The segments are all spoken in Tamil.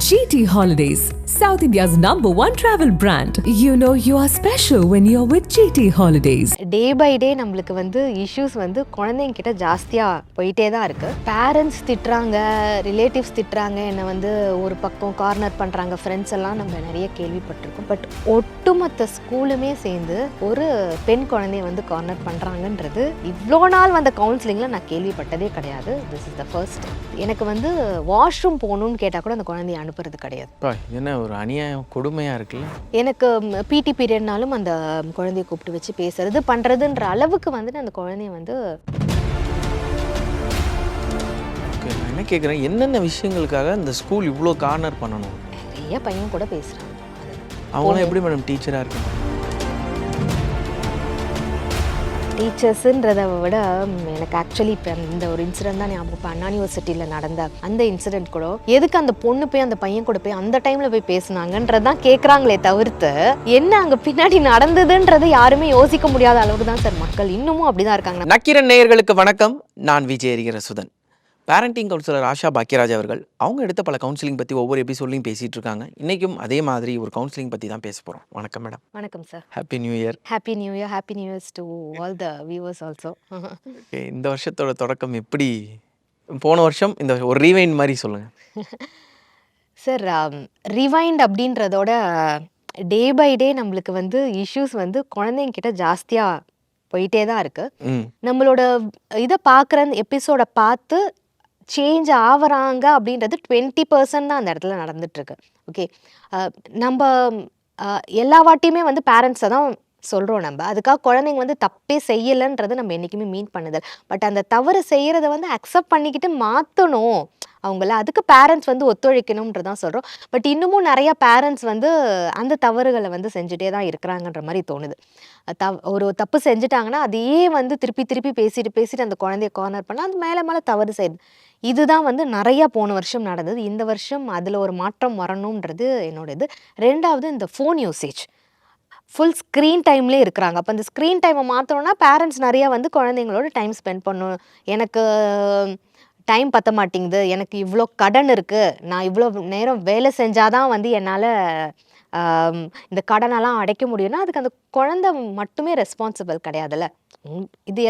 GT Holidays, South India's #1 travel brand. You know you are special when you're with GT Holidays. Day by day நம்மளுக்கு இஷ்யூஸ் குழந்தைங்க கிட்ட ஜாஸ்தியாக போயிட்டே தான் இருக்குது. பேரண்ட்ஸ் திட்டுறாங்க, ரிலேட்டிவ்ஸ் திட்டுறாங்க, என்னை ஒரு பக்கம் கார்னர் பண்ணுறாங்க, ஃப்ரெண்ட்ஸ் எல்லாம் நம்ம நிறைய கேள்விப்பட்டிருக்கோம். பட் ஒட்டுமொத்த ஸ்கூலுமே சேர்ந்து ஒரு பெண் குழந்தைய கார்னர் பண்ணுறாங்கன்றது இவ்வளோ நாள் வந்த கவுன்சிலிங்கில் நான் கேள்விப்பட்டதே கிடையாது. This is the first. எனக்கு வாஷ்ரூம் போகணுன்னு கேட்டால் கூட அந்த குழந்தைய அனுப்புறது கிடையாது. என்ன ஒரு அநியாயம், கொடுமையாக இருக்குல்ல. எனக்கு பிடி பீரியட்னாலும் அந்த குழந்தைய கூப்பிட்டு வச்சு பேசுறது பண்ணுறதுன்ற அளவுக்கு அந்த குழந்தைய நான் என்ன கேட்குறேன், என்னென்ன விஷயங்களுக்காக இந்த ஸ்கூல் இவ்வளோ கார்னர் பண்ணணும்? நிறைய பையன் கூட பேசுகிறாங்க. அவங்களாம் எப்படி மேடம் டீச்சராக இருக்காங்க? டீச்சர்ஸுன்றதை விட எனக்கு ஆக்சுவலி இப்போ இந்த ஒரு இன்சிடென்ட் தான் ஞாபகம். இப்போ அண்ணா யூனிவர்சிட்டியில் நடந்த அந்த இன்சிடென்ட் கூட எதுக்கு அந்த பொண்ணு போய் அந்த பையன் கூட போய் அந்த டைமில் போய் பேசுனாங்கன்றதான் கேட்குறாங்களே தவிர்த்து என்ன அங்கே பின்னாடி நடந்ததுன்றது யாருமே யோசிக்க முடியாத அளவுக்கு தான் சார் மக்கள் இன்னமும் அப்படி தான் இருக்காங்க. நக்கீரன் நேயர்களுக்கு வணக்கம். நான் விஜய் எரிகிற சுதன். பேரண்டிங் கவுன்சிலர் ஆஷா பாக்கியராஜ் அவர்கள் அவங்க எடுத்த பல கவுன்சிலிங் பற்றி ஒவ்வொரு எபிசோட்லையும் பேசிகிட்டு இருக்காங்க. இன்றைக்கும் அதே மாதிரி ஒரு கவுன்சிலிங் பற்றி தான் பேச போகிறோம். வணக்கம் மேடம். வணக்கம் sir. Happy new year. Happy new year. Happy new years to all the viewers also. Okay, இந்த வருஷத்தோட தொடக்கம் எப்படி? போன வருஷம் இந்த ஒரு ரீவைண்ட் மாதிரி சொல்லுங்கள் சார். ரிவைண்ட் அப்படின்றதோட டே பை டே நம்மளுக்கு இஷ்யூஸ் குழந்தைங்க கிட்ட ஜாஸ்தியாக போயிட்டே தான் இருக்குது. நம்மளோட இதை பார்க்குற எபிசோட பார்த்து சேஞ்ச் ஆகிறாங்க அப்படின்றது 20% தான் அந்த இடத்துல நடந்துட்டுருக்கு. ஓகே, நம்ம எல்லா வாட்டியுமே பேரண்ட்ஸை தான் சொல்கிறோம். நம்ம அதுக்காக குழந்தைங்க தப்பே செய்யலைன்றது நம்ம என்றைக்குமே மீன் பண்ணுதல். பட் அந்த தவறு செய்கிறத அக்செப்ட் பண்ணிக்கிட்டு மாற்றணும் அவங்கள. அதுக்கு பேரண்ட்ஸ் ஒத்துழைக்கணுன்றதான் சொல்கிறோம். பட் இன்னமும் நிறையா பேரண்ட்ஸ் அந்த தவறுகளை செஞ்சுட்டே தான் இருக்கிறாங்கன்ற மாதிரி தோணுது. ஒரு தப்பு செஞ்சுட்டாங்கன்னா அதையே திருப்பி பேசிட்டு அந்த குழந்தைய கார்னர் பண்ணால் அது மேலே மேலே தவறு செய்யுது. இதுதான் நிறையா போன வருஷம் நடந்தது. இந்த வருஷம் அதில் ஒரு மாற்றம் வரணுன்றது என்னோட இது. ரெண்டாவது, இந்த ஃபோன் யூசேஜ் ஃபுல் ஸ்க்ரீன் டைம்லேயே இருக்கிறாங்க. அப்போ அந்த ஸ்க்ரீன் டைமை மாற்றணும்னா பேரண்ட்ஸ் நிறையா குழந்தைங்களோட டைம் ஸ்பெண்ட் பண்ணணும். எனக்கு டைம் பற்ற மாட்டேங்குது, எனக்கு இவ்வளோ கடன் இருக்குது, நான் இவ்வளோ நேரம் வேலை செஞ்சாதான் என்னால் இந்த கடனெல்லாம் அடைக்க முடியும்னா அதுக்கு அந்த குழந்தை மட்டுமே ரெஸ்பான்சிபிள் கிடையாதுல்ல. இது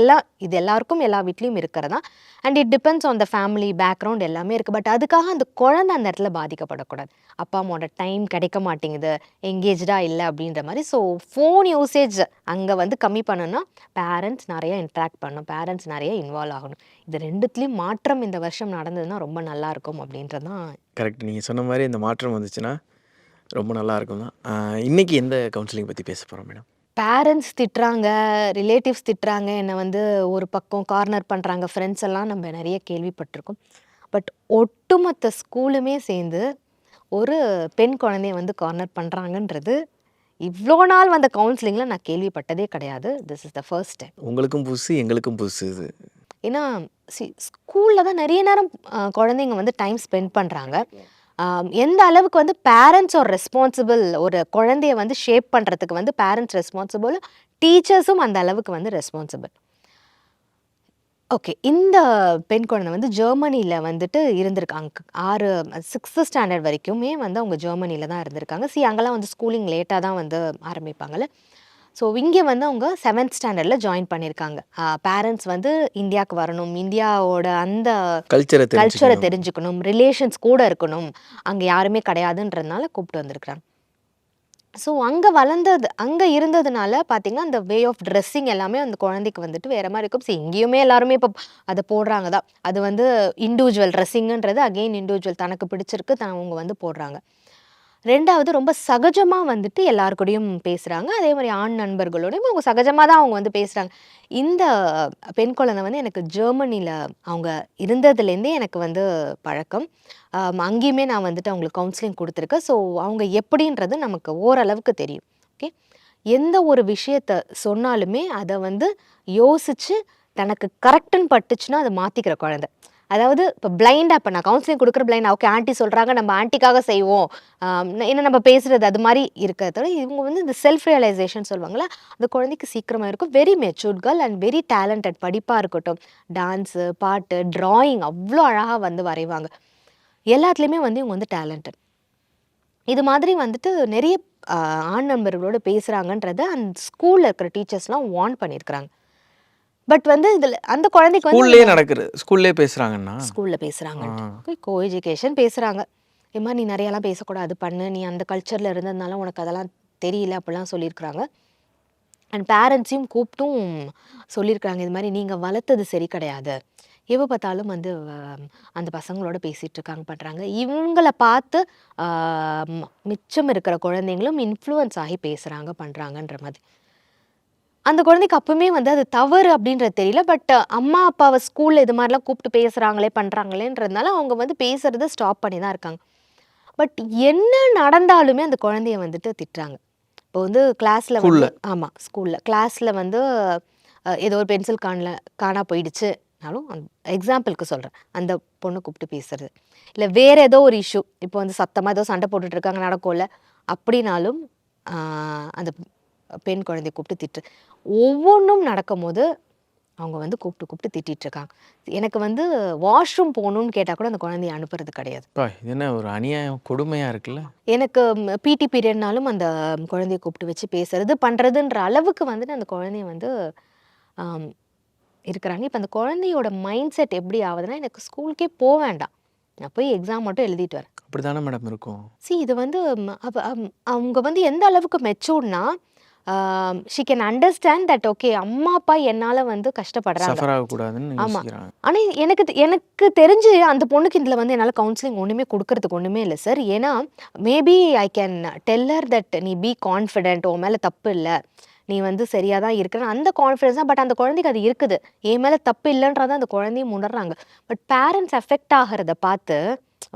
எல்லாருக்கும் எல்லா வீட்லேயும் இருக்கிறதா. And it depends on the family background எல்லாமே இருக்குது. பட் அதுக்காக அந்த குழந்தை அந்த இடத்துல பாதிக்கப்படக்கூடாது. அப்பா அம்மாவோட டைம் கிடைக்க மாட்டேங்குது, எங்கேஜாக இல்லை அப்படின்ற மாதிரி. ஸோ ஃபோன் யூசேஜ் அங்கே கம்மி பண்ணணும்னா பேரண்ட்ஸ் நிறையா இன்ட்ராக்ட் பண்ணணும், பேரண்ட்ஸ் நிறைய இன்வால்வ் ஆகணும். இது ரெண்டுத்துலேயும் மாற்றம் இந்த வருஷம் நடந்ததுன்னா ரொம்ப நல்லாயிருக்கும் அப்படின்றது தான். கரெக்ட், நீங்கள் சொன்ன மாதிரி இந்த மாற்றம் வந்துச்சுன்னா ரொம்ப நல்லாயிருக்கும் தான். இன்றைக்கி எந்த கவுன்சிலிங் பற்றி பேச போகிறோம் மேடம்? பேரண்ட்ஸ் திட்டுறாங்க, ரிலேட்டிவ்ஸ் திட்டுறாங்க, என்னை ஒரு பக்கம் கார்னர் பண்ணுறாங்க, ஃப்ரெண்ட்ஸ் எல்லாம் நம்ம நிறைய கேள்விப்பட்டிருக்கோம். பட் ஒட்டுமொத்த ஸ்கூலுமே சேர்ந்து ஒரு பெண் குழந்தைய கார்னர் பண்ணுறாங்கன்றது இவ்வளோ நாள் வந்த கவுன்சிலிங்கில் நான் கேள்விப்பட்டதே கிடையாது. This is the first time. உங்களுக்கும் புதுசு, எங்களுக்கும் புதுசு இது. ஏன்னா ஸ்கூலில் தான் நிறைய நேரம் குழந்தைங்க டைம் ஸ்பெண்ட் பண்ணுறாங்க. எந்த அளவுக்கு பேரண்ட்ஸ் ஒரு ரெஸ்பான்சிபிள், ஒரு குழந்தைய ஷேப் பண்ணுறதுக்கு பேரண்ட்ஸ் ரெஸ்பான்சிபிள், டீச்சர்ஸும் அந்த அளவுக்கு ரெஸ்பான்சிபிள். ஓகே, இந்த பெண் குழந்தை ஜெர்மனியில் இருந்திருக்காங்க. 6th ஸ்டாண்டர்ட் வரைக்குமே அவங்க ஜெர்மனியில் தான் இருந்திருக்காங்க. அங்கெல்லாம் ஸ்கூலிங் லேட்டாக தான் ஆரம்பிப்பாங்கள்ல. ஸோ இங்கே அவங்க 7th ஸ்டாண்டர்டில் ஜாயின் பண்ணியிருக்காங்க. பேரண்ட்ஸ் இந்தியாவுக்கு வரணும், இந்தியாவோட அந்த கல்ச்சரை தெரிஞ்சுக்கணும், ரிலேஷன்ஸ் கூட இருக்கணும், அங்கே யாருமே கிடையாதுன்றதுனால கூப்பிட்டு வந்திருக்கிறாங்க. ஸோ அங்கே இருந்ததுனால பார்த்தீங்கன்னா அந்த வே ஆஃப் ட்ரெஸ்ஸிங் எல்லாமே அந்த குழந்தைக்கு வேறு மாதிரி இருக்கும். இங்கேயுமே எல்லாருமே இப்போ அதை போடுறாங்க தான். அது இண்டிவிஜுவல் ட்ரெஸ்ஸிங்குன்றது அகெயின் இண்டிவிஜுவல், தனக்கு பிடிச்சிருக்கு அவங்க போடுறாங்க. ரெண்டாவது, ரொம்ப சகஜமாக எல்லாருக்கூடையும் பேசுகிறாங்க. அதே மாதிரி ஆண் நண்பர்களோடையும் அவங்க சகஜமாக தான் அவங்க பேசுகிறாங்க. இந்த பெண் குழந்தை எனக்கு ஜெர்மனியில் அவங்க இருந்ததுலேருந்தே எனக்கு பழக்கம். அங்கேயுமே நான் அவங்களுக்கு கவுன்சிலிங் கொடுத்துருக்கேன். ஸோ அவங்க எப்படின்றது நமக்கு ஓரளவுக்கு தெரியும். ஓகே, எந்த ஒரு விஷயத்த சொன்னாலுமே அதை யோசித்து தனக்கு கரெக்டுன்னு பட்டுச்சுன்னா அதை மாற்றிக்கிற குழந்தை. அதாவது இப்போ பிளைண்டாக, இப்போ நான் கவுன்சிலிங் கொடுக்குற பிளைண்ட், ஓகே ஆண்டி சொல்கிறாங்க நம்ம ஆண்டிக்காக செய்வோம், என்ன நம்ம பேசுகிறது அது மாதிரி இருக்கிறத இவங்க இந்த செல்ஃப் ரியலைசேஷன் சொல்லுவாங்களா, அந்த குழந்தைக்கு சீக்கிரமாக இருக்கும். Very matured girl and very talented. படிப்பாக இருக்கட்டும், டான்ஸு, பாட்டு, ட்ராயிங் அவ்வளோ அழகாக வரைவாங்க. எல்லாத்துலேயுமே இவங்க டேலண்டட். இது மாதிரி வந்துட்டு நிறைய ஆண் நண்பர்களோட பேசுகிறாங்கன்றத அந்த ஸ்கூலில் இருக்கிற டீச்சர்ஸ்லாம் வார்ன் பண்ணியிருக்கிறாங்க. பட் வந்து இதில் அந்த குழந்தைக்கு வந்து ஸ்கூல்லேயே நடக்குது, ஸ்கூல்லேயே பேசுகிறாங்கன்னா ஸ்கூலில் பேசுகிறாங்க, கோ எஜுகேஷன் பேசுகிறாங்க. இது மாதிரி நீ நிறையாலாம் பேசக்கூடாது, பண்ணு, நீ அந்த கல்ச்சரில் இருந்ததுனால உனக்கு அதெல்லாம் தெரியல அப்படிலாம் சொல்லியிருக்கிறாங்க. அண்ட் பேரண்ட்ஸையும் கூப்பிட்டும் சொல்லியிருக்காங்க, இது மாதிரி நீங்கள் வளர்த்தது சரி கிடையாது, எப்போ பார்த்தாலும் வந்து அந்த பசங்களோட பேசிகிட்டு இருக்காங்க, பண்ணுறாங்க. இவங்கள பார்த்து மிச்சம் இருக்கிற குழந்தைங்களும் இன்ஃப்ளூயன்ஸ் ஆகி பேசுகிறாங்க, பண்ணுறாங்கன்ற மாதிரி. அந்த குழந்தைக்கு அப்பவுமே வந்து அது தவறு அப்படின்றது தெரியல. பட் அம்மா அப்பாவை ஸ்கூலில் இது மாதிரிலாம் கூப்பிட்டு பேசுகிறாங்களே பண்ணுறாங்களேன்றதுனால அவங்க வந்து பேசுகிறத ஸ்டாப் பண்ணி தான் இருக்காங்க. பட் என்ன நடந்தாலுமே அந்த குழந்தைய வந்துட்டு திட்டுறாங்க. இப்போ வந்து கிளாஸில் வந்து ஆமாம் ஸ்கூலில் கிளாஸில் வந்து ஏதோ ஒரு பென்சில் காணா போயிடுச்சுனாலும் எக்ஸாம்பிளுக்கு சொல்கிறேன், அந்த பொண்ணை கூப்பிட்டு பேசுறது, இல்லை வேறு ஏதோ ஒரு இஷ்யூ, இப்போ வந்து சத்தமாக ஏதோ சண்டை போட்டுட்ருக்காங்க நடக்கும்ல, அப்படின்னாலும் அந்த பெண் குழந்தைய கூப்பிட்டு திட்டு. ஒவ்வொன்றும் நடக்கும் போது அவங்க வந்து கூப்பிட்டு திட்டிகிட்டு இருக்காங்க. எனக்கு வந்து வாஷ்ரூம் போகணுன்னு கேட்டால் கூட அந்த குழந்தைய அனுப்புறது கிடையாது. இது என்ன ஒரு அநியாயம், கொடுமையாக இருக்குல்ல. எனக்கு பிடி பீரியட்னாலும் அந்த குழந்தைய கூப்பிட்டு வச்சு பேசுறது பண்ணுறதுன்ற அளவுக்கு வந்துட்டு அந்த குழந்தைய வந்து இருக்கிறாங்க. இப்போ அந்த குழந்தையோட மைண்ட் செட் எப்படி ஆகுதுன்னா, எனக்கு ஸ்கூலுக்கே போக வேண்டாம், நான் போய் எக்ஸாம் மட்டும் எழுதிட்டு வரேன். அப்படி தானே மேடம் இருக்கும். இது வந்து அவங்க வந்து எந்த அளவுக்கு மெச்சூர்னா, she can understand that okay அம்மா அப்பா என்னால் வந்து கஷ்டப்படுறாங்க. ஆமாம், ஆனால் எனக்கு தெரிஞ்சு அந்த பொண்ணுக்கு இதில் வந்து என்னால் கவுன்சிலிங் ஒன்றுமே கொடுக்கறதுக்கு ஒன்றுமே இல்லை சார். ஏன்னா maybe I can teller that நீ பி கான்ஃபிடென்ட், உன் மேலே தப்பு இல்லை, நீ வந்து சரியாக தான் இருக்கிற அந்த கான்ஃபிடன்ஸ் தான். பட் அந்த குழந்தைக்கு அது இருக்குது, என் மேலே தப்பு இல்லைன்றத அந்த குழந்தையும் உணர்றாங்க. பட் பேரண்ட்ஸ் எஃபெக்ட் ஆகிறத பார்த்து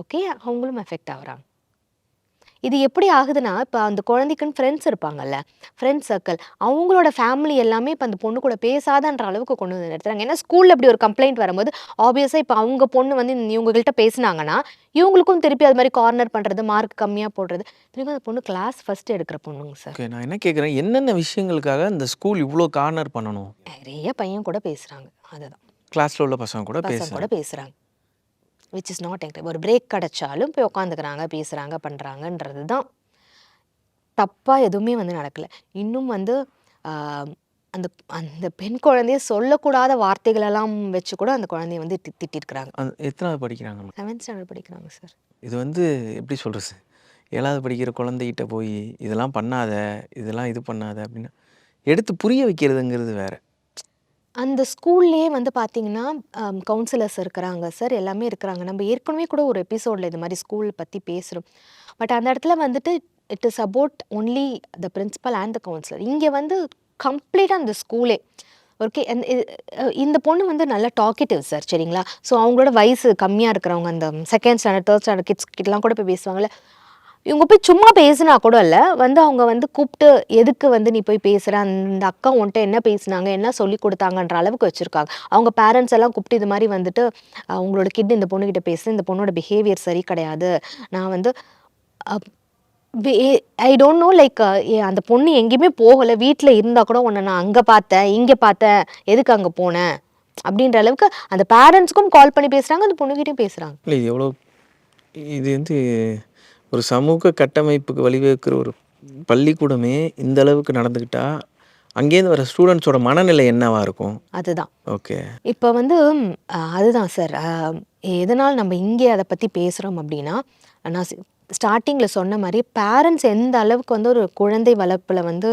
ஓகே அவங்களும் எஃபெக்ட் ஆகுறாங்க. இது எப்படி ஆகுதுன்னா, இப்போ அந்த குழந்தைக்குன்னு ஃப்ரெண்ட்ஸ் இருப்பாங்கல்ல, ஃப்ரெண்ட்ஸ் சர்க்கிள், அவங்களோட ஃபேமிலி எல்லாமே இப்போ அந்த பொண்ணு கூட பேசாதன்ற அளவுக்கு கொண்டு வந்து நிறுத்துறாங்க. ஏன்னா ஸ்கூலில் இப்படி ஒரு கம்ப்ளைண்ட் வரும்போது ஆப்வியஸாக இப்போ அவங்க பொண்ணு வந்து இவங்ககிட்ட பேசினாங்கன்னா இவங்களுக்கும் திருப்பி அது மாதிரி கார்னர் பண்ணுறது, மார்க் கம்மியாக போடுறது. திருப்பி அந்த பொண்ணு கிளாஸ் ஃபர்ஸ்ட் எடுக்கிற பொண்ணுங்க சார். நான் என்ன கேட்குறேன், என்னென்ன விஷயங்களுக்காக இந்த ஸ்கூல் இவ்வளோ கார்னர் பண்ணணும்? நிறைய பையன் கூட பேசுகிறாங்க, அதுதான் கிளாஸில் உள்ள பசங்க கூட பேசுகிறாங்க, விச் இஸ் நாட் என்கரேஜ். ஒரு பிரேக் கிடச்சாலும் போய் உட்காந்துக்கிறாங்க, பேசுகிறாங்க, பண்ணுறாங்கன்றது தான். தப்பாக எதுவுமே வந்து நடக்கலை. இன்னும் வந்து அந்த அந்த பெண் குழந்தைய சொல்லக்கூடாத வார்த்தைகளெல்லாம் வச்சு கூட அந்த குழந்தைய வந்து திட்டிருக்கிறாங்க. எத்தனாவது படிக்கிறாங்க? 7th ஸ்டாண்டர்ட் படிக்கிறாங்க சார். இது வந்து எப்படி சொல்கிறது, 7வது படிக்கிற குழந்தைகிட்ட போய் இதெல்லாம் பண்ணாத, இதெல்லாம் இது பண்ணாத அப்படின்னு எடுத்து புரிய வைக்கிறதுங்கிறது வேறு. அந்த ஸ்கூல்லேயே வந்து பார்த்தீங்கன்னா கவுன்சிலர்ஸ் இருக்கிறாங்க சார், எல்லாமே இருக்கிறாங்க. நம்ம ஏற்கனவே கூட ஒரு எபிசோடில் இது மாதிரி ஸ்கூல் பற்றி பேசுகிறோம். பட் அந்த இடத்துல வந்துட்டு it is about only the principal and the counsellor. இங்கே வந்து கம்ப்ளீட்டாக அந்த ஸ்கூலே ஓகே. இந்த பொண்ணு வந்து நல்லா டாக்கேட்டிவ் சார், சரிங்களா? ஸோ அவங்களோட வயசு கம்மியாக இருக்கிறவங்க, அந்த 2nd ஸ்டாண்டர்ட் 3rd ஸ்டாண்டர்ட் கிட்லாம் கூட போய் பேசுவாங்கள்ல, இவங்க போய் சும்மா பேசினா கூட இல்லை, வந்து அவங்க வந்து கூப்பிட்டு எதுக்கு வந்து நீ போய் பேசுகிற, அந்த அக்கா உன்ட்ட என்ன பேசினாங்க, என்ன சொல்லி கொடுத்தாங்கன்ற அளவுக்கு வச்சுருக்காங்க. அவங்க பேரண்ட்ஸ் எல்லாம் கூப்பிட்டு இது மாதிரி வந்துட்டு உங்களோட கிட் இந்த பொண்ணுக்கிட்ட பேசு, இந்த பொண்ணோட பிஹேவியர் சரி கிடையாது, நான் வந்து ஐ டோன்ட் நோ லைக் அந்த பொண்ணு எங்கேயுமே போகலை, வீட்டில் இருந்தால் கூட உன்னை நான் அங்கே பார்த்தேன், இங்கே பார்த்தேன், எதுக்கு அங்கே போனேன் அப்படின்ற அளவுக்கு அந்த பேரண்ட்ஸ்க்கும் கால் பண்ணி பேசுகிறாங்க, அந்த பொண்ணுக்கிட்டையும் பேசுகிறாங்க. இல்லை எவ்வளோ இது வந்து ஒரு சமூக கட்டமைப்புக்கு வழிவகுக்கிற ஒரு பள்ளிக்கூடமே இந்த அளவுக்கு நடந்துக்கிட்டா அங்கேருந்து வர ஸ்டூடெண்ட்ஸோட மனநிலை என்னவா இருக்கும்? அதுதான் ஓகே. இப்போ வந்து அதுதான் சார், எதனால் நம்ம இங்கே அதை பற்றி பேசுகிறோம் அப்படின்னா, நான் ஸ்டார்டிங்கில் சொன்ன மாதிரி பேரண்ட்ஸ் எந்த அளவுக்கு வந்து ஒரு குழந்தை வளர்ப்பில் வந்து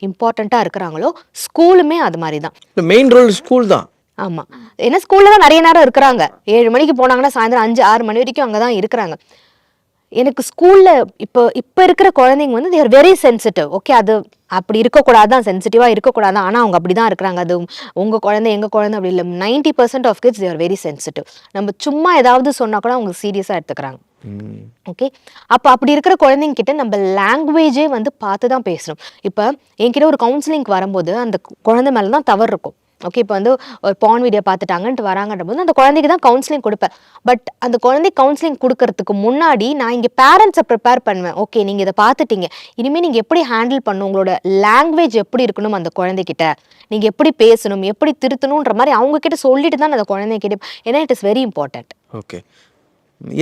இம்பார்ட்டண்ட்டாக இருக்கிறாங்களோ ஸ்கூலுமே அது மாதிரி தான். மெயின் ரோல் ஸ்கூல் தான். ஆமாம், ஏன்னா ஸ்கூலில் தான் நிறைய நேரம் இருக்கிறாங்க. 7 மணிக்கு போனாங்கன்னா சாயந்தரம் 5-6 மணி வரைக்கும் அங்கே தான் இருக்கிறாங்க. எனக்கு ஸ்கூலில் இப்போ இருக்கிற குழந்தைங்க வந்து தேர் வெரி சென்சிட்டிவ். ஓகே, அது அப்படி இருக்கக்கூடாது தான், சென்சிட்டிவாக இருக்கக்கூடாது தான், ஆனால் அவங்க அப்படி தான் இருக்கிறாங்க. அது உங்கள் குழந்தை எங்கள் குழந்தை அப்படி இல்லை. 90% of kids they're very sensitive. நம்ம சும்மா ஏதாவது சொன்னால் கூட அவங்க சீரியஸாக எடுத்துக்கிறாங்க. ஓகே, அப்போ அப்படி இருக்கிற குழந்தைங்க கிட்ட நம்ம லாங்குவேஜே வந்து பார்த்து தான் பேசணும். இப்போ என்கிட்ட ஒரு கவுன்சிலிங்க்கு வரும்போது அந்த குழந்தை மேலே தான் தவறு இருக்கும். ஓகே, இப்போ வந்து ஒரு பான் வீடியோ பார்த்துட்டாங்கன்ட்டு வராங்கன்ற போது அந்த குழந்தைக்கு தான் கவுன்சிலிங் கொடுப்பேன். பட் அந்த குழந்தை கவுன்சிலிங் கொடுக்கறதுக்கு முன்னாடி நான் இங்கே பேரண்ட்ஸை ப்ரிப்பேர் பண்ணுவேன். ஓகே, நீங்கள் இதை பார்த்துட்டீங்க, இனிமேல் நீங்கள் எப்படி ஹேண்டில் பண்ணணும், உங்களோட லாங்குவேஜ் எப்படி இருக்கணும், அந்த குழந்தைகிட்ட நீங்கள் எப்படி பேசணும், எப்படி திருத்தணுன்ற மாதிரி அவங்கக்கிட்ட சொல்லிட்டு தான் அந்த குழந்தைகிட்ட, ஏன்னா it is very important. Okay,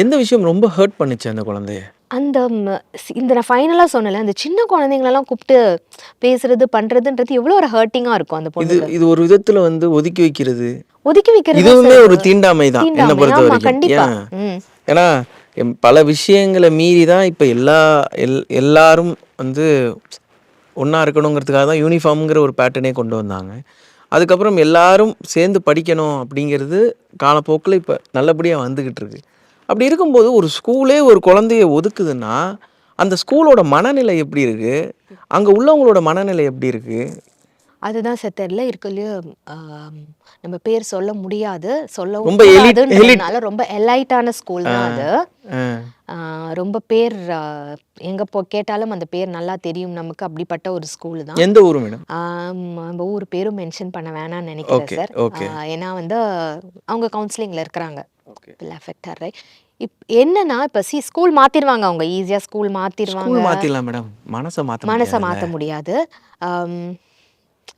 எந்த விஷயம் ரொம்ப ஹர்ட் பண்ணிச்சு அந்த குழந்தைய? அந்த இந்த நான் ஃபைனலாக சொன்னல அந்த சின்ன குழந்தைங்களெல்லாம் கூப்பிட்டு பேசுறது பண்ணுறதுன்றது எவ்வளோ ஒரு ஹர்ட்டிங்காக இருக்கும் அந்த இது பொண்ணுக்கு. இது ஒரு விதத்துல வந்து ஒதுக்கி வைக்கிறது, ஒதுக்கி வைக்கிறது இதுவுமே ஒரு தீண்டாமை தான் என்னை தீண்டாமை. பொறுத்த ஆமா வரைக்கும். கண்டிப்பா. ஏன் ஏன்னா பல விஷயங்களை மீறி தான் இப்போ எல்லாரும் வந்து ஒன்றா இருக்கணுங்கிறதுக்காக தான் யூனிஃபார்ம்ங்கிற ஒரு பேட்டர்னே கொண்டு வந்தாங்க. அதுக்கப்புறம் எல்லாரும் சேர்ந்து படிக்கணும் அப்படிங்கிறது காலப்போக்கில் இப்போ நல்லபடியாக வந்துக்கிட்டு இருக்கு. அப்படி இருக்கும்போது ஒரு ஸ்கூலே ஒரு குழந்தைய ஒதுக்குதுன்னா அந்த ஸ்கூலோட மனநிலை எப்படி இருக்கு, அங்கே உள்ளவங்களோட மனநிலை எப்படி இருக்கு? அதுதான் சார் தெரியல இருக்கலையோ நம்ம பேர் சொல்ல முடியாது, சொல்லவும் ரொம்ப கூடாதுன்றதுனால ரொம்ப எலைட்டான ஸ்கூல் தான் அது. ரொம்ப பேர் எங்கே கேட்டாலும் அந்த பேர் நல்லா தெரியும் நமக்கு, அப்படிப்பட்ட ஒரு ஸ்கூல் தான். எந்த ஊர் மேடம்? நம்ம ஊர் பேரும் மென்ஷன் பண்ண வேணாம்னு நினைக்கிறேன் ஓகே சார். ஓகே ஏன்னா வந்து அவங்க கவுன்சிலிங்கில் இருக்கிறாங்க. அஃபெக்ட் என்னன்னா இப்போ ஸ்கூல் மாற்றிடுவாங்க, அவங்க ஈஸியாக ஸ்கூல் மாற்றிடுவாங்க. ஸ்கூல் மாற்றிடலாம் மேடம், மனசை மாற்ற முடியாது.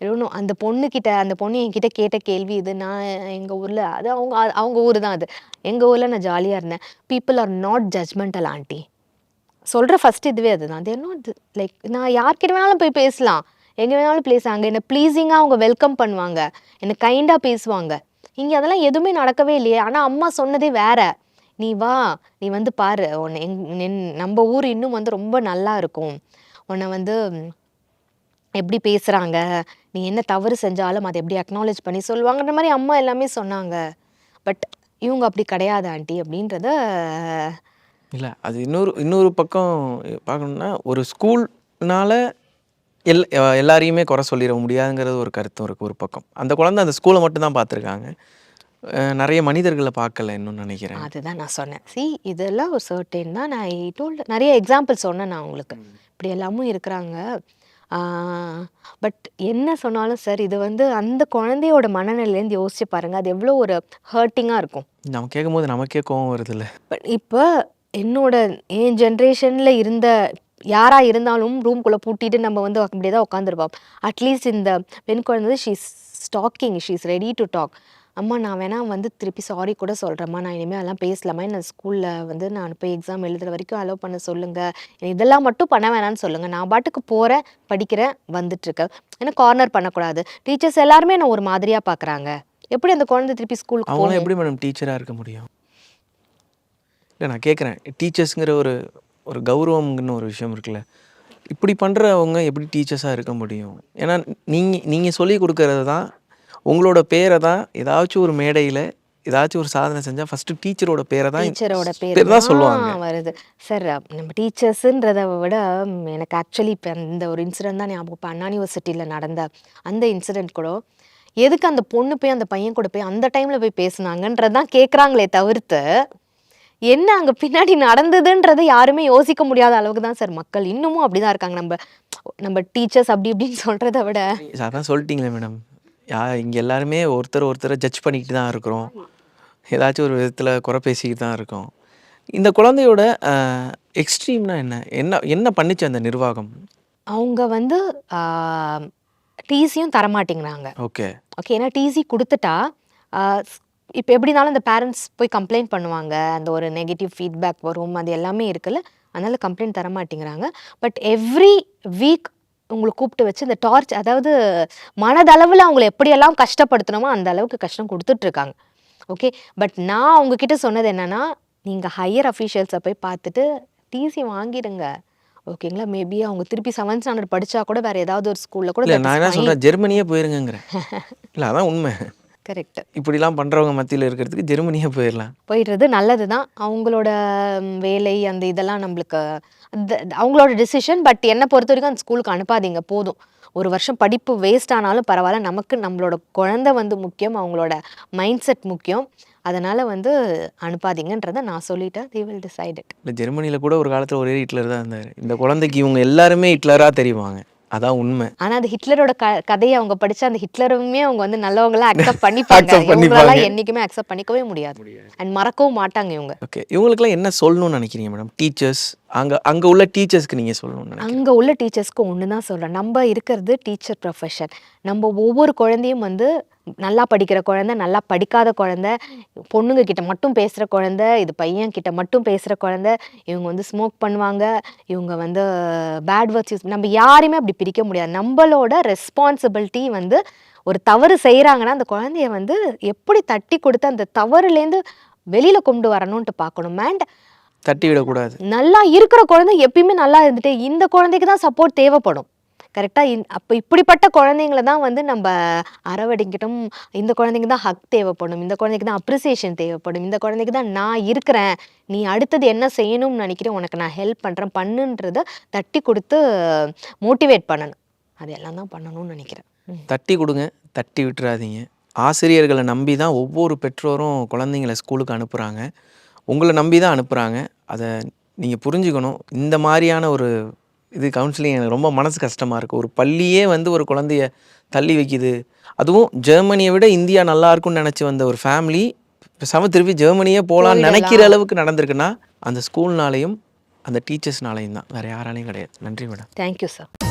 இன்னும் அந்த பொண்ணு என்கிட்ட கேட்ட கேள்வி இது. நான் எங்கள் ஊரில் அது அவங்க ஊர் தான் அது. எங்கள் ஊரில் நான் ஜாலியாக இருந்தேன். People are not judgemental aunty சொல்கிற ஃபஸ்ட் இதுவே அதுதான். தேர் நாட் லைக் நான் யார்கிட்ட வேணாலும் போய் பேசலாம், எங்கே வேணாலும் பேசுவாங்க, என்னை ப்ளீஸிங்காக அவங்க வெல்கம் பண்ணுவாங்க, என்னை கைண்டாக பேசுவாங்க. இங்கே அதெல்லாம் எதுவுமே நடக்கவே இல்லையே. ஆனால் அம்மா சொன்னதே வேற. நீ வா, நீ வந்து பாரு, உன்னை நம்ம ஊர் இன்னும் வந்து ரொம்ப நல்லா இருக்கும், உன்னை வந்து எப்படி பேசுகிறாங்க, நீ என்ன தவறு செஞ்சாலும் அதை எப்படி அக்னாலேஜ் பண்ணி சொல்லுவாங்கன்ற மாதிரி அம்மா எல்லாமே சொன்னாங்க. பட் இவங்க அப்படி கிடையாது ஆண்டி அப்படின்றத. இல்லை, அது இன்னொரு பக்கம் பார்க்கணுன்னா ஒரு ஸ்கூல்னால எல்லாரையுமே குறை சொல்லிட முடியாதுங்கிறது ஒரு கருத்தும் இருக்குது. ஒரு பக்கம் அந்த குழந்தை அந்த ஸ்கூலை மட்டும்தான் பார்த்துருக்காங்க, நிறைய மனிதர்களை பார்க்கல இன்னும் நினைக்கிறேன். அதுதான் நான் சொன்னேன். இதெல்லாம் ஒரு சர்டைன் தான். நான் நிறைய எக்ஸாம்பிள் சொன்னேன் நான் உங்களுக்கு, இப்படி எல்லாமும் இருக்கிறாங்க. பட் என்ன சொன்னாலும் சார், இது வந்து அந்த குழந்தையோட மனநிலையிலேருந்து யோசிச்சு பாருங்கள், அது எவ்வளோ ஒரு ஹர்ட்டிங்காக இருக்கும். நம்ம கேட்கும்போது நமக்கே கோவம் வருதுல்ல. பட் இப்போ என் ஜென்ரேஷனில் இருந்த யாராக இருந்தாலும் ரூம்குள்ளே பூட்டிட்டு நம்ம வந்து அப்படியே தான் உட்காந்துருப்போம். அட்லீஸ்ட் இந்த பெண் குழந்தை she's talking, she's ready to talk. அம்மா நான் வேணால் வந்து திருப்பி சாரி கூட சொல்கிறேம்மா, நான் இனிமேல் அதெல்லாம் பேசலாமா, நான் ஸ்கூலில் வந்து நான் போய் எக்ஸாம் எழுதுகிற வரைக்கும் அலோவ் பண்ண சொல்லுங்கள், இதெல்லாம் மட்டும் பண்ண வேணான்னு சொல்லுங்கள், நான் பாட்டுக்கு போகிறேன், படிக்கிறேன், வந்துட்டுருக்கேன், ஏன்னா கார்னர் பண்ணக்கூடாது. டீச்சர்ஸ் எல்லாருமே நான் ஒரு மாதிரியாக பார்க்குறாங்க. எப்படி அந்த குழந்தை திருப்பி ஸ்கூலுக்கு அவங்களாம் எப்படி மேடம் டீச்சராக இருக்க முடியும்? இல்லை, நான் கேட்குறேன், டீச்சர்ஸுங்கிற ஒரு கௌரவம்னு ஒரு விஷயம் இருக்குல்ல, இப்படி பண்ணுறவங்க எப்படி டீச்சர்ஸாக இருக்க முடியும்? ஏன்னா நீங்கள் சொல்லி கொடுக்கறது தான், உங்களோட பேரை தான் ஏதாச்சும் ஒரு மேடையில் ஏதாச்சும் ஒரு சாதனை செஞ்சால் ஃபஸ்ட்டு டீச்சரோட பேரை தான் சொல்லுவாங்க வருது சார். நம்ம டீச்சர்ஸுன்றதை விட எனக்கு ஆக்சுவலி இப்போ இந்த ஒரு இன்சிடென்ட் தான் ஞாபகம். இப்போ அண்ணா யூனிவர்சிட்டியில் நடந்த அந்த இன்சிடென்ட் கூட எதுக்கு அந்த பொண்ணு போய் அந்த பையன் கூட போய் அந்த டைமில் போய் பேசுனாங்கன்றதான் கேட்குறாங்களே தவிர்த்து, என்ன அங்கே பின்னாடி நடந்ததுன்றதை யாருமே யோசிக்க முடியாத அளவுக்கு தான் சார் மக்கள் இன்னமும் அப்படி தான் இருக்காங்க. நம்ம டீச்சர்ஸ் அப்படி இப்படின்னு சொல்கிறத விட அதான் சொல்லிட்டீங்களே மேடம், இங்கே எல்லாருமே ஒருத்தரை ஜட்ஜ் பண்ணிக்கிட்டு தான் இருக்கிறோம், ஏதாச்சும் ஒரு விதத்தில் குறை பேசிக்கிட்டு தான் இருக்கோம். இந்த குழந்தையோட எக்ஸ்ட்ரீம்னா என்ன பண்ணிச்சு அந்த நிர்வாகம்? அவங்க வந்து டிசியும் தரமாட்டேங்கிறாங்க. ஓகே, ஏன்னா டிசி கொடுத்துட்டா இப்போ எப்படினாலும் அந்த பேரண்ட்ஸ் போய் கம்ப்ளைண்ட் பண்ணுவாங்க, அந்த ஒரு நெகட்டிவ் ஃபீட்பேக் வரும், அது எல்லாமே இருக்குல்ல, அதனால் கம்ப்ளைண்ட் தரமாட்டேங்கிறாங்க. பட் எவ்ரி வீக் உங்களை கூப்பிட்டு வச்சு இந்த டார்ச், அதாவது மனதளவில் அவங்களை எப்படியெல்லாம் கஷ்டப்படுத்தணுமோ அந்த அளவுக்கு கஷ்டம் கொடுத்துட்ருக்காங்க. ஓகே, பட் நான் அவங்கக்கிட்ட சொன்னது என்னென்னா, நீங்கள் ஹையர் அஃபீஷியல்ஸை போய் பார்த்துட்டு டிசி வாங்கிடுங்க, ஓகேங்களா. மேபி அவங்க திருப்பி 7th standard படித்தா கூட வேறு ஏதாவது ஒரு ஸ்கூலில் கூட. நான் என்ன சொல்கிறேன், ஜெர்மனியே போயிருங்கிறேன். இல்லை, அதான் உண்மை. கரெக்ட். இப்படிலாம் பண்ணுறவங்க மத்தியில் இருக்கிறதுக்கு ஜெர்மனியே போயிடுறது நல்லது தான். அவங்களோட வேலை அந்த இதெல்லாம் நம்மளுக்கு அவங்களோட டிசிஷன். பட் என்னை பொறுத்த வரைக்கும் அந்த ஸ்கூலுக்கு அனுப்பாதீங்க, போதும். ஒரு வருஷம் படிப்பு வேஸ்ட் ஆனாலும் பரவாயில்ல, நமக்கு நம்மளோட குழந்தை வந்து முக்கியம், அவங்களோட மைண்ட் செட் முக்கியம், அதனால் வந்து அனுப்பாதீங்கன்றதை நான் சொல்லிட்டேன். they will decide it. இல்லை, ஜெர்மனியில் கூட ஒரு காலத்தில் ஒரே ஹிட்லர் தான் இருந்தார். இந்த குழந்தைக்கு இவங்க எல்லாருமே ஹிட்லராக தெரியுவாங்க, அதான் உண்மை. ஆனால் அது ஹிட்லரோட கதையை அவங்க படித்தா அந்த ஹிட்லருமே அவங்க வந்து நல்லவங்களாம் அக்செப்ட் பண்ணிப்பாங்க. இவங்களெல்லாம் என்றைக்குமே அக்செப்ட் பண்ணிக்கவே முடியாது அண்ட் மறக்கவும் மாட்டாங்க இவங்க. ஓகே, இவங்களுக்குலாம் என்ன சொல்லணும்னு நினைக்கிறீங்க மேடம்? டீச்சர்ஸ் அங்கே உள்ள டீச்சர்ஸ்க்கு நீங்கள் சொல்லணும்னு? அங்கே உள்ள டீச்சர்ஸ்க்கு ஒன்று தான் சொல்கிறேன், நம்ம இருக்கிறது டீச்சர் ப்ரொஃபஷன். நம்ம ஒவ்வொரு குழந்தையும் வந்து நல்லா படிக்கிற குழந்தை, நல்லா படிக்காத குழந்தை, பொண்ணுங்க கிட்ட மட்டும் பேசுகிற குழந்தை, இது பையன் கிட்ட மட்டும் பேசுகிற குழந்தை, இவங்க வந்து ஸ்மோக் பண்ணுவாங்க, இவங்க வந்து பேட் வேர்ட்ஸ் யூஸ், நம்ம யாரையுமே அப்படி பிரிக்க முடியாது. நம்மளோட ரெஸ்பான்சிபிலிட்டி வந்து ஒரு தவறு செய்கிறாங்கன்னா அந்த குழந்தைய வந்து எப்படி தட்டி கொடுத்து அந்த தவறுலேருந்து வெளியில் கொண்டு வரணும்ன்ட்டு பார்க்கணும். அண்ட் தட்டி விடக்கூடாது. நல்லா இருக்கிற குழந்தை எப்பயுமே நல்லா இருந்துட்டு இந்த குழந்தைக்கு தான் சப்போர்ட் தேவைப்படும். கரெக்டாக அப்போ இப்படிப்பட்ட குழந்தைங்கள தான் வந்து நம்ம அரவடிக்கிட்டும். இந்த குழந்தைக்கு தான் ஹக் தேவைப்படும், இந்த குழந்தைக்கு தான் அப்ரிசியேஷன் தேவைப்படும், இந்த குழந்தைக்கு தான் நான் இருக்கிறேன், நீ அடுத்தது என்ன செய்யணும்னு நினைக்கிறேன், உனக்கு நான் ஹெல்ப் பண்ணுறேன் பண்ணுன்றதை தட்டி கொடுத்து மோட்டிவேட் பண்ணணும். அதெல்லாம் தான் பண்ணணும்னு நினைக்கிறேன். தட்டி கொடுங்க, தட்டி விட்டுறாதீங்க. ஆசிரியர்களை நம்பி தான் ஒவ்வொரு பெற்றோரும் குழந்தைங்கள ஸ்கூலுக்கு அனுப்புகிறாங்க. உங்களை நம்பி தான் அனுப்புகிறாங்க. அதை நீங்கள் புரிஞ்சுக்கணும். இந்த மாதிரியான ஒரு இது கவுன்சிலிங் எனக்கு ரொம்ப மனசு கஷ்டமாக இருக்குது. ஒரு பள்ளியே வந்து ஒரு குழந்தைய தள்ளி வைக்குது. அதுவும் ஜெர்மனியை விட இந்தியா நல்லா இருக்கும்னு நினச்சி வந்த ஒரு ஃபேமிலி பேசாமல் திருப்பி ஜெர்மனியே போகலான்னு நினைக்கிற அளவுக்கு நடந்திருக்குன்னா அந்த ஸ்கூல்னாலையும் அந்த டீச்சர்ஸ்னாலையும் தான், வேறு யாராலையும் கிடையாது. நன்றி மேடம். Thank you sir.